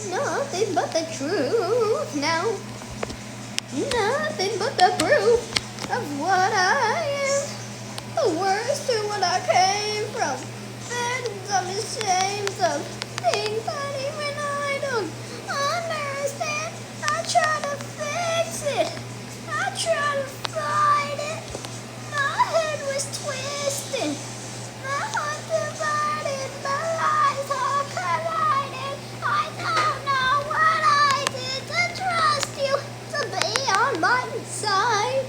Nothing but the truth now. Nothing but the proof of what I am. The worst to what I came from. And I'm ashamed of things that even I don't understand. I try to fix it. I try to fight it. My head was twisted. My heart divided. My lies all collided. I don't know what I did to trust you to be on my side.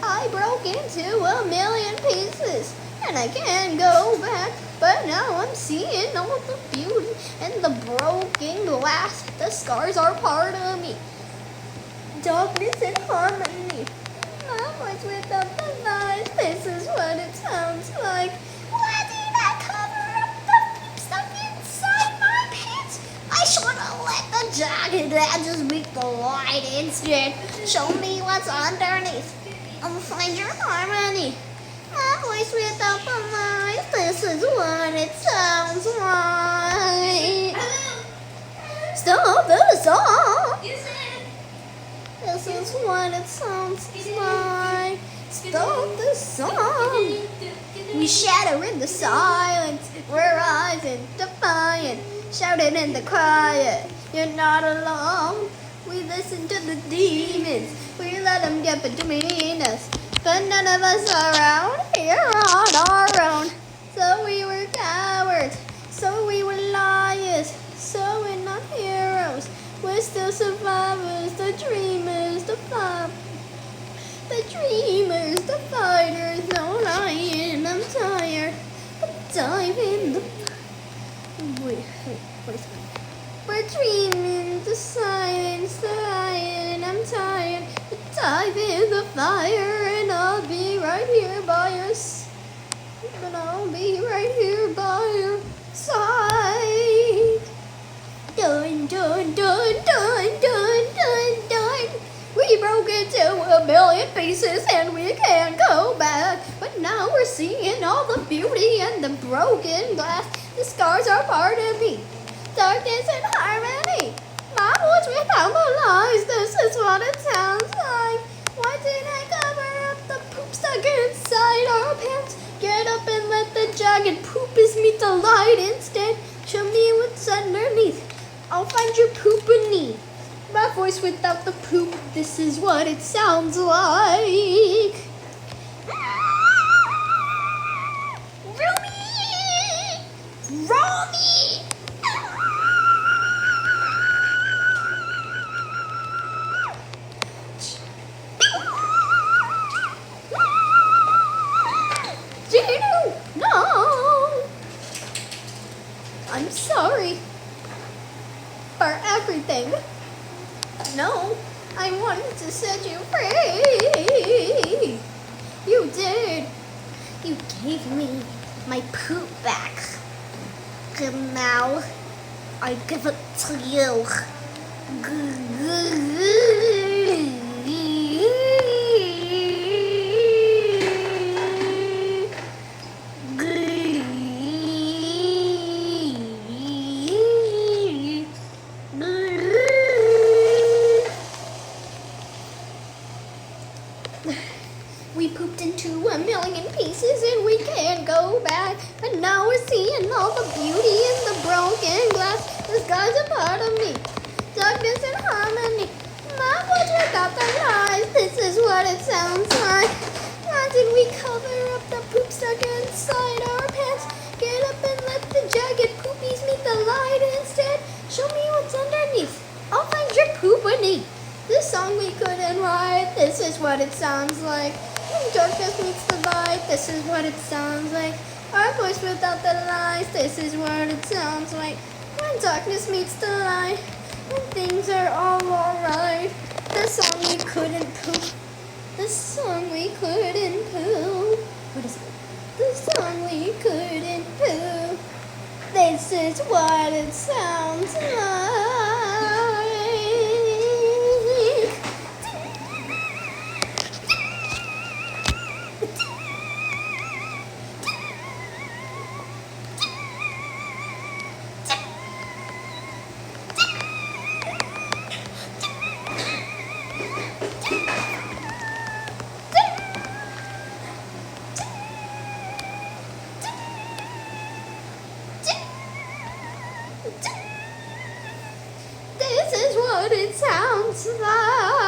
I broke into a million pieces, and I can't go back. But now I'm seeing all the beauty and the broken glass. The scars are part of me. Darkness and harmony. My voice without the lies. This is what it sounds like. Why did I cover up the peep stuck inside my pants? I should have let the jagged edges meet the light instead. Show me what's underneath. I'll find your harmony. My voice without the lies. This is what it sounds like. Stop the song. This is what it sounds like. Stop the song. We shatter in the silence. We're rising defiant. Shouting in the quiet. You're not alone. We listen to the demons. We let them get between us. But none of us are out here on our own. So we were cowards. So we were liars. So we're not heroes. We're still survivors. The dreamers, the dreamers, the fighters. No lying. I'm tired. Dive in the... Wait. We're dreaming the silence, the lion. I'm tired. Dive in the fire, and I'll be right here by your but I'll be right here by your side. Dun dun dun dun dun dun dun. We broke into a million pieces and we can't go back. But now we're seeing all the beauty and the broken glass. The scars are part of me. Darkness and harmony. My voice without the lies. This is what it sounds like. Why did I cover up the poop stuck inside our pants? Get up and let the jagged poopies meet the light instead. Show me what's underneath. I'll find your poop beneath. My voice without the poop. This is what it sounds like. Romy! Gino, no! I'm sorry for everything. No, I wanted to set you free. You did. You gave me my poop back. And now I give it to you. We pooped into a million pieces and we can't go back. But now we're seeing all the beauty in the broken glass. The sky's a part of me. Darkness and harmony. My voice without the lies. This is what it sounds like. Why did we cover up the poop stuck inside our pants? Get up and let the jagged poopies meet the light instead. Show me what's underneath. I'll find your poop beneath. This song we couldn't write. This is what it sounds like. When darkness meets the light, this is what it sounds like. Our voice without the lies, this is what it sounds like. When darkness meets the light, when things are all alright. The song we couldn't poop. The song we couldn't poop. What is it? The song we couldn't poop. This is what it sounds like. but it sounds like